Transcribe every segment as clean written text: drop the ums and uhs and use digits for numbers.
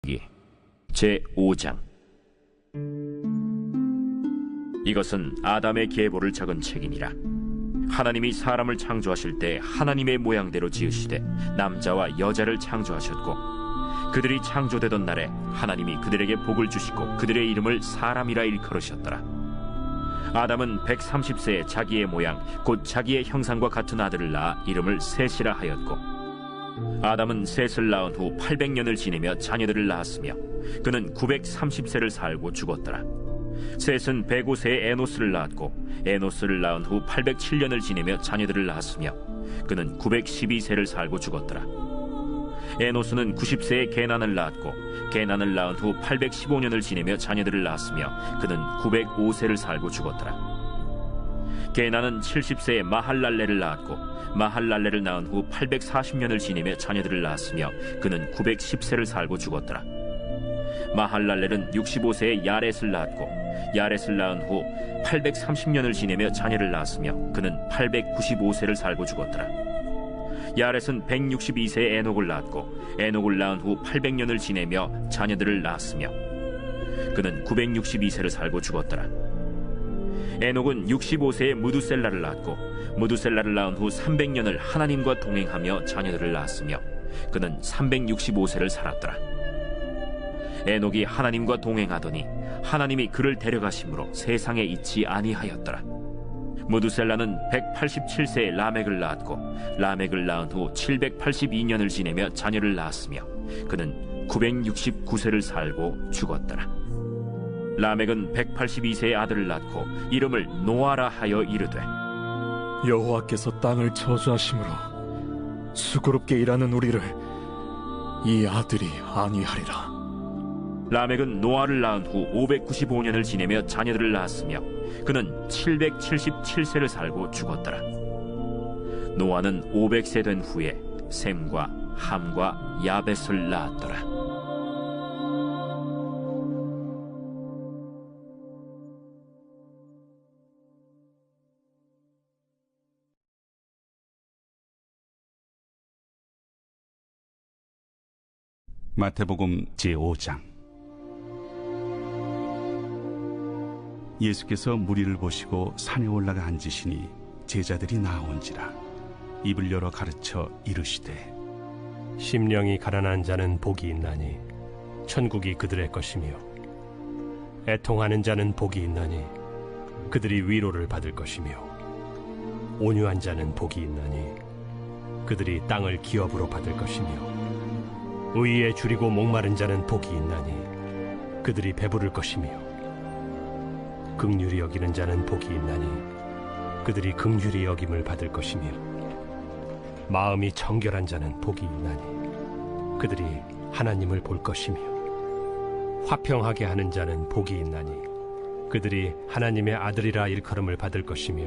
창세기 제5장. 이것은 아담의 계보를 적은 책이니라. 하나님이 사람을 창조하실 때 하나님의 모양대로 지으시되 남자와 여자를 창조하셨고, 그들이 창조되던 날에 하나님이 그들에게 복을 주시고 그들의 이름을 사람이라 일컬으셨더라. 아담은 130세에 자기의 모양 곧 자기의 형상과 같은 아들을 낳아 이름을 셋이라 하였고, 아담은 셋을 낳은 후 800년을 지내며 자녀들을 낳았으며 그는 930세를 살고 죽었더라. 셋은 105세에 에노스를 낳았고, 에노스를 낳은 후 807년을 지내며 자녀들을 낳았으며 그는 912세를 살고 죽었더라. 에노스는 90세에 게난을 낳았고, 게난을 낳은 후 815년을 지내며 자녀들을 낳았으며 그는 905세를 살고 죽었더라. 게난은 70세에 마할랄레를 낳았고, 마할랄레를 낳은 후 840년을 지내며 자녀들을 낳았으며 그는 910세를 살고 죽었더라. 마할랄렐은 65세에 야렛을 낳았고, 야렛을 낳은 후 830년을 지내며 자녀를 낳았으며 그는 895세를 살고 죽었더라. 야렛은 162세에 에녹을 낳았고, 에녹을 낳은 후 800년을 지내며 자녀들을 낳았으며 그는 962세를 살고 죽었더라. 에녹은 65세에 무두셀라를 낳았고, 무두셀라를 낳은 후 300년을 하나님과 동행하며 자녀들을 낳았으며 그는 365세를 살았더라. 에녹이 하나님과 동행하더니 하나님이 그를 데려가심으로 세상에 있지 아니하였더라. 무두셀라는 187세에 라멕을 낳았고, 라멕을 낳은 후 782년을 지내며 자녀를 낳았으며 그는 969세를 살고 죽었더라. 라멕은 182세의 아들을 낳고 이름을 노아라 하여 이르되, 여호와께서 땅을 저주하심으로 수고롭게 일하는 우리를 이 아들이 아니하리라. 라멕은 노아를 낳은 후 595년을 지내며 자녀들을 낳았으며 그는 777세를 살고 죽었더라. 노아는 500세 된 후에 셈과 함과 야벳을 낳았더라. 마태복음 제5장. 예수께서 무리를 보시고 산에 올라가 앉으시니 제자들이 나온지라. 입을 열어 가르쳐 이르시되, 심령이 가난한 자는 복이 있나니 천국이 그들의 것이며, 애통하는 자는 복이 있나니 그들이 위로를 받을 것이며, 온유한 자는 복이 있나니 그들이 땅을 기업으로 받을 것이며, 의에 줄이고 목마른 자는 복이 있나니 그들이 배부를 것이며, 긍휼히 여기는 자는 복이 있나니 그들이 긍휼히 여김을 받을 것이며, 마음이 정결한 자는 복이 있나니 그들이 하나님을 볼 것이며, 화평하게 하는 자는 복이 있나니 그들이 하나님의 아들이라 일컬음을 받을 것이며,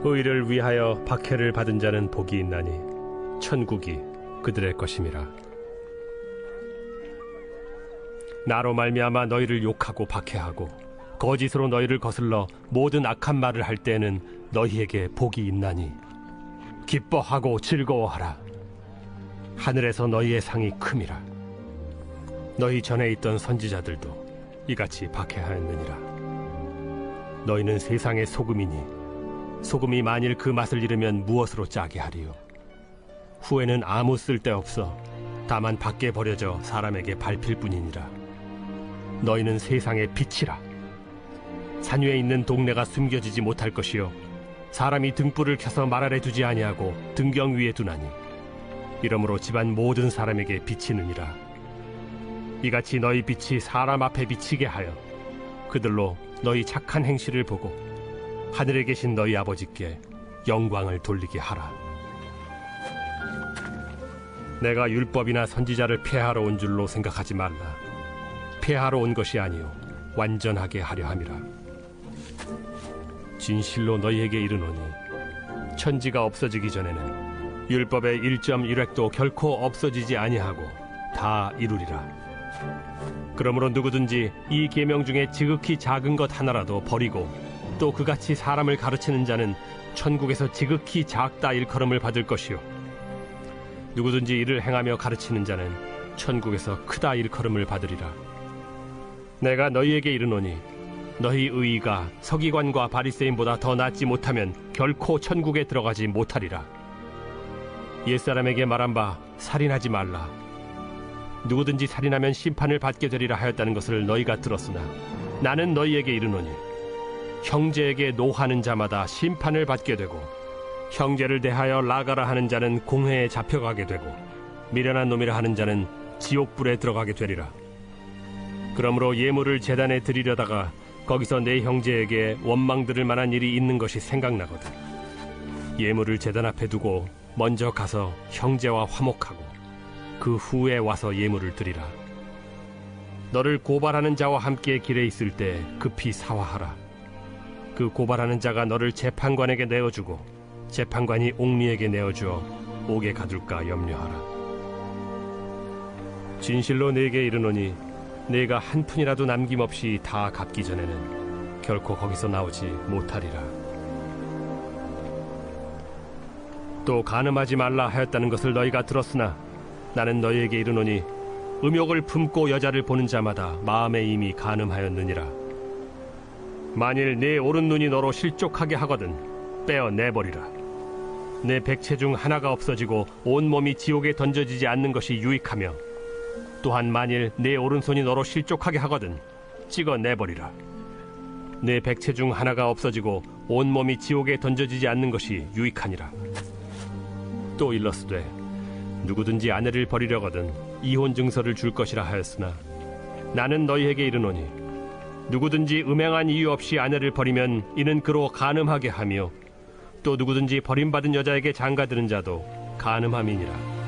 의를 위하여 박해를 받은 자는 복이 있나니 천국이 그들의 것임이라. 나로 말미암아 너희를 욕하고 박해하고 거짓으로 너희를 거슬러 모든 악한 말을 할 때에는 너희에게 복이 있나니 기뻐하고 즐거워하라. 하늘에서 너희의 상이 큼이라. 너희 전에 있던 선지자들도 이같이 박해하였느니라. 너희는 세상의 소금이니 소금이 만일 그 맛을 잃으면 무엇으로 짜게 하리요? 후에는 아무 쓸데없어 다만 밖에 버려져 사람에게 밟힐 뿐이니라. 너희는 세상의 빛이라. 산 위에 있는 동네가 숨겨지지 못할 것이요, 사람이 등불을 켜서 말 아래 두지 아니하고 등경 위에 두나니 이러므로 집안 모든 사람에게 비치느니라. 이같이 너희 빛이 사람 앞에 비치게 하여 그들로 너희 착한 행실을 보고 하늘에 계신 너희 아버지께 영광을 돌리게 하라. 내가 율법이나 선지자를 폐하러 온 줄로 생각하지 말라. 폐하러 온 것이 아니요 완전하게 하려 함이라. 진실로 너희에게 이르노니 천지가 없어지기 전에는 율법의 1.1획도 결코 없어지지 아니하고 다 이루리라. 그러므로 누구든지 이 계명 중에 지극히 작은 것 하나라도 버리고 또 그같이 사람을 가르치는 자는 천국에서 지극히 작다 일컬음을 받을 것이요, 누구든지 이를 행하며 가르치는 자는 천국에서 크다 일컬음을 받으리라. 내가 너희에게 이르노니 너희 의의가 서기관과 바리새인보다 더 낫지 못하면 결코 천국에 들어가지 못하리라. 옛사람에게 말한 바 살인하지 말라. 누구든지 살인하면 심판을 받게 되리라 하였다는 것을 너희가 들었으나 나는 너희에게 이르노니 형제에게 노하는 자마다 심판을 받게 되고 형제를 대하여 나가라 하는 자는 공회에 잡혀가게 되고 미련한 놈이라 하는 자는 지옥불에 들어가게 되리라. 그러므로 예물을 제단에 드리려다가 거기서 내 형제에게 원망 들을 만한 일이 있는 것이 생각나거든. 예물을 제단 앞에 두고 먼저 가서 형제와 화목하고 그 후에 와서 예물을 드리라. 너를 고발하는 자와 함께 길에 있을 때 급히 사화하라. 그 고발하는 자가 너를 재판관에게 내어주고 재판관이 옥리에게 내어주어 옥에 가둘까 염려하라. 진실로 네게 이르노니 네가 한 푼이라도 남김없이 다 갚기 전에는 결코 거기서 나오지 못하리라. 또 간음하지 말라 하였다는 것을 너희가 들었으나 나는 너희에게 이르노니 음욕을 품고 여자를 보는 자마다 마음에 이미 간음하였느니라. 만일 네 오른눈이 너로 실족하게 하거든 빼어 내버리라. 내 백체 중 하나가 없어지고 온몸이 지옥에 던져지지 않는 것이 유익하며 또한 만일 내 오른손이 너로 실족하게 하거든 찍어 내버리라. 내 백체 중 하나가 없어지고 온몸이 지옥에 던져지지 않는 것이 유익하니라. 또 일러스되 누구든지 아내를 버리려거든 이혼 증서를 줄 것이라 하였으나 나는 너희에게 이르노니 누구든지 음행한 이유 없이 아내를 버리면 이는 그로 간음하게 하며 또 누구든지 버림받은 여자에게 장가드는 자도 간음함이니라.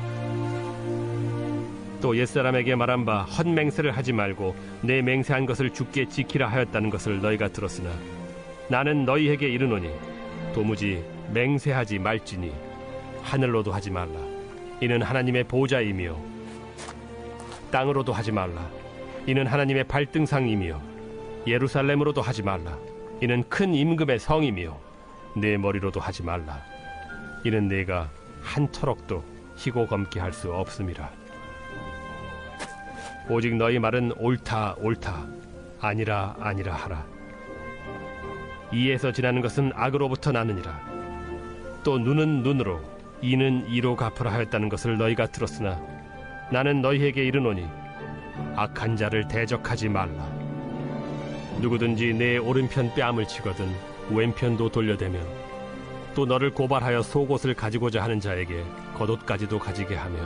또 옛사람에게 말한 바 헛맹세를 하지 말고 내 맹세한 것을 주께 지키라 하였다는 것을 너희가 들었으나 나는 너희에게 이르노니 도무지 맹세하지 말지니 하늘로도 하지 말라. 이는 하나님의 보좌이며 땅으로도 하지 말라. 이는 하나님의 발등상이며 예루살렘으로도 하지 말라. 이는 큰 임금의 성이며 내 머리로도 하지 말라. 이는 내가 한 터럭도 희고 검게 할 수 없음이라. 오직 너희 말은 옳다 옳다 아니라 아니라 하라. 이에서 지나는 것은 악으로부터 나느니라. 또 눈은 눈으로 이는 이로 갚으라 하였다는 것을 너희가 들었으나 나는 너희에게 이르노니 악한 자를 대적하지 말라. 누구든지 내 오른편 뺨을 치거든 왼편도 돌려대며 또 너를 고발하여 속옷을 가지고자 하는 자에게 겉옷까지도 가지게 하며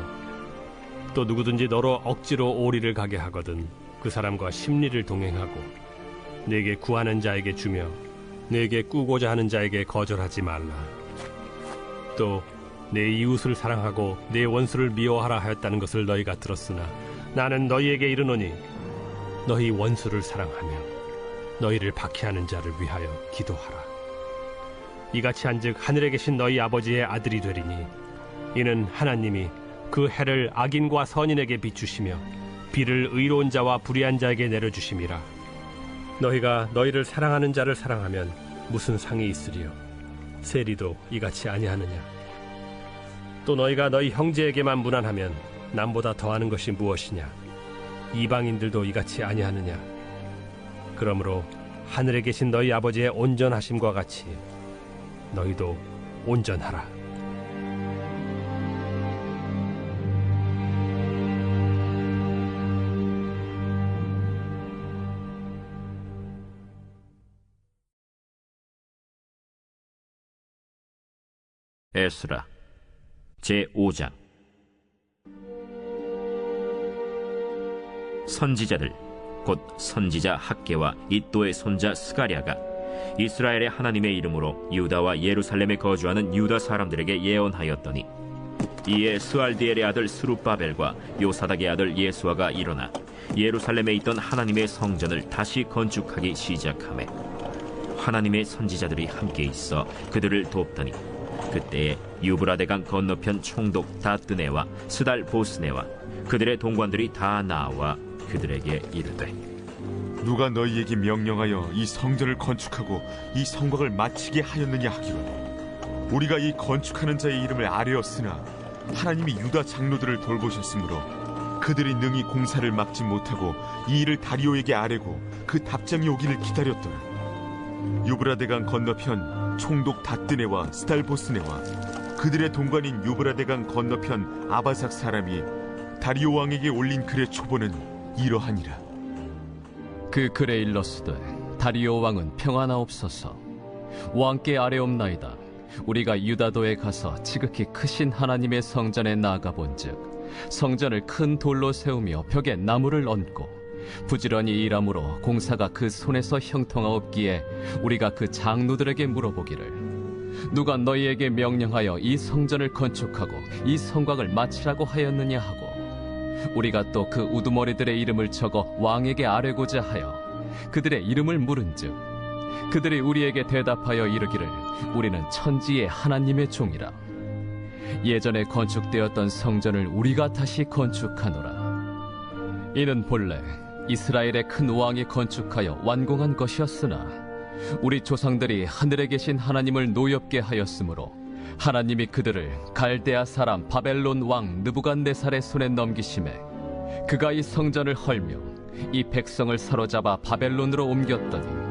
또 누구든지 너로 억지로 오리를 가게 하거든 그 사람과 심리를 동행하고 내게 구하는 자에게 주며 내게 꾸고자 하는 자에게 거절하지 말라. 또 내 이웃을 사랑하고 내 원수를 미워하라 하였다는 것을 너희가 들었으나 나는 너희에게 이르노니 너희 원수를 사랑하며 너희를 박해하는 자를 위하여 기도하라. 이같이 한즉 하늘에 계신 너희 아버지의 아들이 되리니 이는 하나님이 그 해를 악인과 선인에게 비추시며 비를 의로운 자와 불의한 자에게 내려주심이라. 너희가 너희를 사랑하는 자를 사랑하면 무슨 상이 있으리요? 세리도 이같이 아니하느냐? 또 너희가 너희 형제에게만 무난하면 남보다 더하는 것이 무엇이냐? 이방인들도 이같이 아니하느냐? 그러므로 하늘에 계신 너희 아버지의 온전하심과 같이 너희도 온전하라. 에스라 제5장. 선지자들 곧 선지자 학개와 id도의 손자 스가랴가 이스라엘의 하나님의 이름으로 유다와 예루살렘에 거주하는 유다 사람들에게 예언하였더니 이에 스알디엘의 아들 스룹바벨과 요사닥의 아들 예수아가 일어나 예루살렘에 있던 하나님의 성전을 다시 건축하기 시작하매 하나님의 선지자들이 함께 있어 그들을 돕더니 그때에 유브라데강 건너편 총독 다뜨네와 스달 보스네와 그들의 동관들이 다 나와 그들에게 이르되 누가 너희에게 명령하여 이 성전을 건축하고 이 성곽을 마치게 하였느냐 하기로 우리가 이 건축하는 자의 이름을 아뢰었으나 하나님이 유다 장로들을 돌보셨으므로 그들이 능히 공사를 막지 못하고 이 일을 다리오에게 아뢰고 그 답장이 오기를 기다렸더라. 유브라데강 건너편 총독 다뜨네와 스달보스네와 그들의 동관인 유브라데강 건너편 아바삭 사람이 다리오 왕에게 올린 글의 초본은 이러하니라. 그 글에 일렀으되 다리오 왕은 평안하옵소서. 왕께 아뢰옵나이다. 우리가 유다도에 가서 지극히 크신 하나님의 성전에 나아가 본즉 성전을 큰 돌로 세우며 벽에 나무를 얹고 부지런히 일함으로 공사가 그 손에서 형통하옵기에 우리가 그 장로들에게 물어보기를 누가 너희에게 명령하여 이 성전을 건축하고 이 성곽을 마치라고 하였느냐 하고 우리가 또 그 우두머리들의 이름을 적어 왕에게 아뢰고자 하여 그들의 이름을 물은즉 그들이 우리에게 대답하여 이르기를 우리는 천지의 하나님의 종이라. 예전에 건축되었던 성전을 우리가 다시 건축하노라. 이는 본래 이스라엘의 큰 왕이 건축하여 완공한 것이었으나 우리 조상들이 하늘에 계신 하나님을 노엽게 하였으므로 하나님이 그들을 갈대아 사람 바벨론 왕 느부갓네살의 손에 넘기심에 그가 이 성전을 헐며 이 백성을 사로잡아 바벨론으로 옮겼더니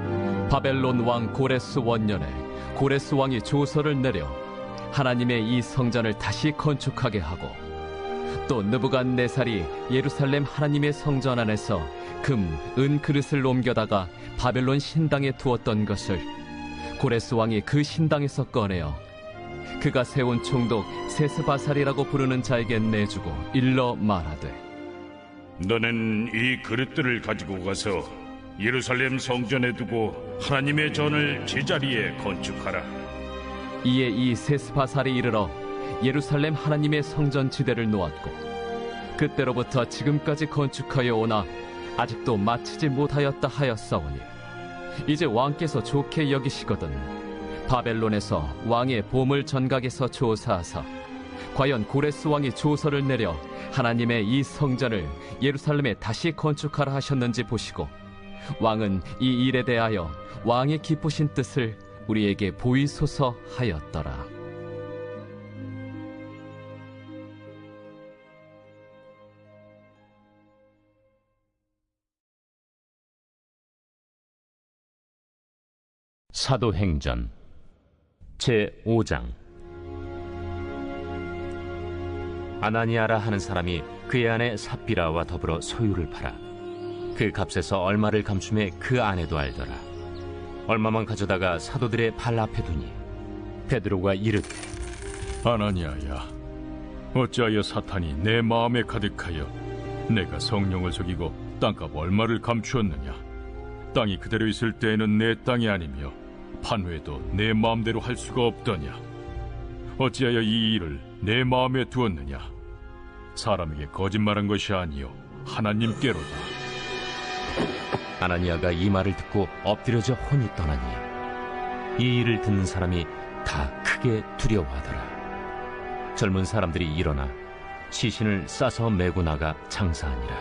바벨론 왕 고레스 원년에 고레스 왕이 조서를 내려 하나님의 이 성전을 다시 건축하게 하고 또 느부갓네살이 예루살렘 하나님의 성전 안에서 금, 은 그릇을 옮겨다가 바벨론 신당에 두었던 것을 고레스 왕이 그 신당에서 꺼내어 그가 세운 총독 세스바살이라고 부르는 자에게 내주고 일러 말하되 너는 이 그릇들을 가지고 가서 예루살렘 성전에 두고 하나님의 전을 제자리에 건축하라. 이에 이 세스바살이 이르러 예루살렘 하나님의 성전 지대를 놓았고 그때로부터 지금까지 건축하여 오나 아직도 마치지 못하였다 하였사오니 이제 왕께서 좋게 여기시거든 바벨론에서 왕의 보물 전각에서 조사하사 과연 고레스 왕이 조서를 내려 하나님의 이 성전을 예루살렘에 다시 건축하라 하셨는지 보시고 왕은 이 일에 대하여 왕의 기쁘신 뜻을 우리에게 보이소서 하였더라. 사도행전 제5장. 아나니아라 하는 사람이 그의 아내 삽비라와 더불어 소유를 팔아 그 값에서 얼마를 감춤해 그 아내도 알더라. 얼마만 가져다가 사도들의 발 앞에 두니 베드로가 이르되 아나니아야, 어찌하여 사탄이 내 마음에 가득하여 내가 성령을 속이고 땅값 얼마를 감추었느냐? 땅이 그대로 있을 때에는 내 땅이 아니며 판회도 내 마음대로 할 수가 없더냐? 어찌하여 이 일을 내 마음에 두었느냐? 사람에게 거짓말한 것이 아니요 하나님께로다. 아나니아가 이 말을 듣고 엎드려져 혼이 떠나니 이 일을 듣는 사람이 다 크게 두려워하더라. 젊은 사람들이 일어나 시신을 싸서 메고 나가 장사하니라.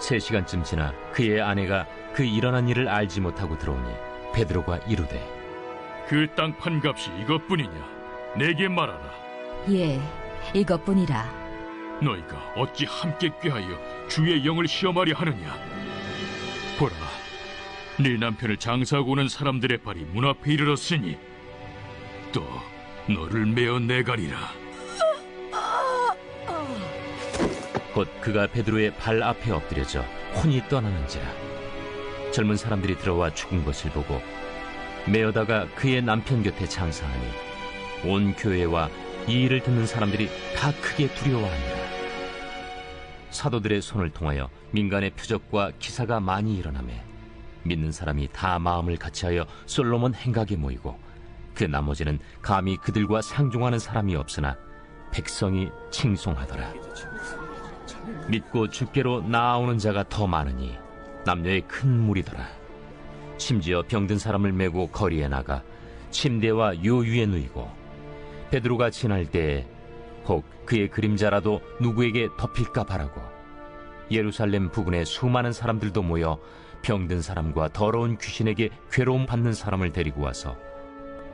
3시간쯤 지나 그의 아내가 그 일어난 일을 알지 못하고 들어오니 베드로가 이르되 그 땅 판값이 이것뿐이냐? 내게 말하라. 예, 이것뿐이라. 너희가 어찌 함께 꾀하여 주의 영을 시험하려 하느냐? 보라, 네 남편을 장사하고 오는 사람들의 발이 문 앞에 이르렀으니 또 너를 메어 내가리라. 곧 그가 베드로의 발 앞에 엎드려져 혼이 떠나는지라. 젊은 사람들이 들어와 죽은 것을 보고 메어다가 그의 남편 곁에 장사하니 온 교회와 이 일을 듣는 사람들이 다 크게 두려워하니라. 사도들의 손을 통하여 민간의 표적과 기사가 많이 일어나매 믿는 사람이 다 마음을 같이하여 솔로몬 행각에 모이고 그 나머지는 감히 그들과 상종하는 사람이 없으나 백성이 칭송하더라. 믿고 주께로 나아오는 자가 더 많으니 남녀의 큰 무리더라. 심지어 병든 사람을 메고 거리에 나가 침대와 요 위에 누이고 베드로가 지날 때에 혹 그의 그림자라도 누구에게 덮일까 바라고 예루살렘 부근에 수많은 사람들도 모여 병든 사람과 더러운 귀신에게 괴로움 받는 사람을 데리고 와서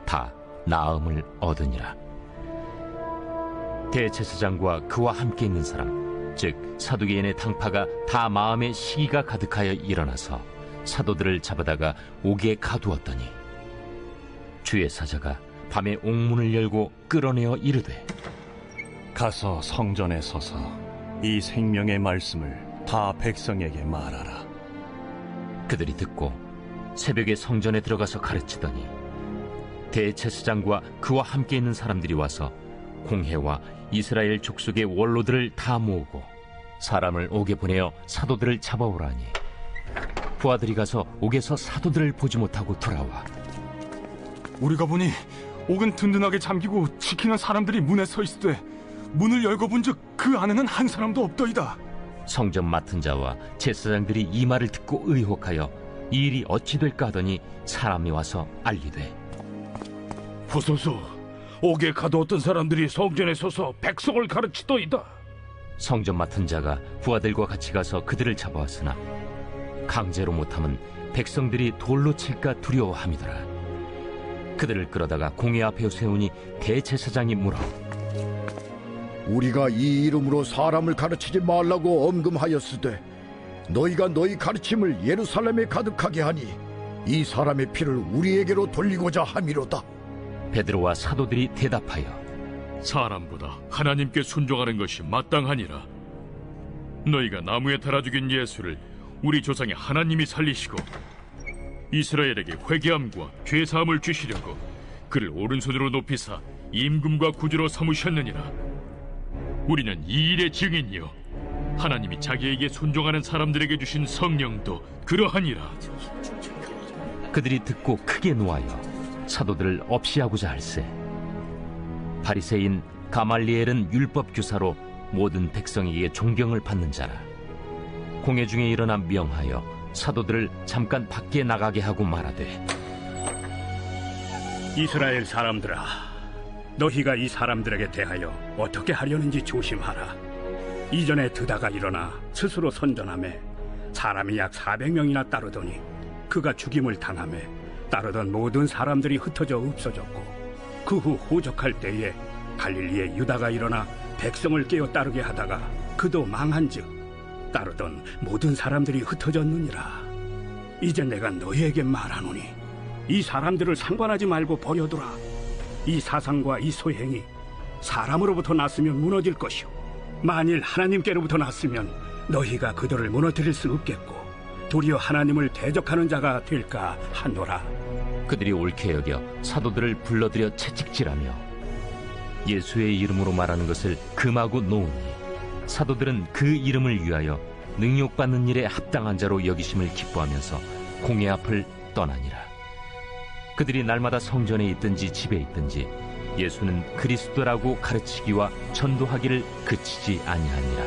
다 나음을 얻으니라. 대제사장과 그와 함께 있는 사람, 즉 사두개인의 당파가 다 마음에 시기가 가득하여 일어나서 사도들을 잡아다가 옥에 가두었더니 주의 사자가 밤에 옥문을 열고 끌어내어 이르되 가서 성전에 서서 이 생명의 말씀을 다 백성에게 말하라. 그들이 듣고 새벽에 성전에 들어가서 가르치더니 대제사장과 그와 함께 있는 사람들이 와서 공회와 이스라엘 족속의 원로들을 다 모으고 사람을 옥에 보내어 사도들을 잡아오라니 부하들이 가서 옥에서 사도들을 보지 못하고 돌아와 우리가 보니 옥은 든든하게 잠기고 지키는 사람들이 문에 서 있으되 문을 열고 본즉 그 안에는 한 사람도 없더이다. 성전 맡은 자와 제사장들이 이 말을 듣고 의혹하여 이 일이 어찌 될까 하더니 사람이 와서 알리되 보소서, 옥에 가두었던 사람들이 성전에 서서 백성을 가르치더이다. 성전 맡은 자가 부하들과 같이 가서 그들을 잡아왔으나 강제로 못하면 백성들이 돌로 칠까 두려워함이더라. 그들을 끌어다가 공회 앞에 세우니 대제사장이 물어 우리가 이 이름으로 사람을 가르치지 말라고 엄금하였으되 너희가 너희 가르침을 예루살렘에 가득하게 하니 이 사람의 피를 우리에게로 돌리고자 함이로다. 베드로와 사도들이 대답하여 사람보다 하나님께 순종하는 것이 마땅하니라. 너희가 나무에 달아 죽인 예수를 우리 조상의 하나님이 살리시고 이스라엘에게 회개함과 죄사함을 주시려고 그를 오른손으로 높이사 임금과 구주로 삼으셨느니라. 우리는 이 일의 증인이요 하나님이 자기에게 순종하는 사람들에게 주신 성령도 그러하니라. 그들이 듣고 크게 노하여 사도들을 없이하고자 할세 바리새인 가말리엘은 율법 교사로 모든 백성에게 존경을 받는 자라. 공회 중에 일어나 명하여 사도들을 잠깐 밖에 나가게 하고 말하되 이스라엘 사람들아, 너희가 이 사람들에게 대하여 어떻게 하려는지 조심하라. 이전에 드다가 일어나 스스로 선전하매 사람이 약 400명이나 따르더니 그가 죽임을 당하매 따르던 모든 사람들이 흩어져 없어졌고 그 후 호적할 때에 갈릴리에 유다가 일어나 백성을 깨어 따르게 하다가 그도 망한즉 따르던 모든 사람들이 흩어졌느니라. 이제 내가 너희에게 말하노니 이 사람들을 상관하지 말고 버려두라. 이 사상과 이 소행이 사람으로부터 났으면 무너질 것이요 만일 하나님께로부터 났으면 너희가 그들을 무너뜨릴 수 없겠고 도리어 하나님을 대적하는 자가 될까 하노라. 그들이 옳게 여겨 사도들을 불러들여 채찍질하며 예수의 이름으로 말하는 것을 금하고 놓으니 사도들은 그 이름을 위하여 능욕받는 일에 합당한 자로 여기심을 기뻐하면서 공회 앞을 떠나니라. 그들이 날마다 성전에 있든지 집에 있든지 예수는 그리스도라고 가르치기와 전도하기를 그치지 아니하니라.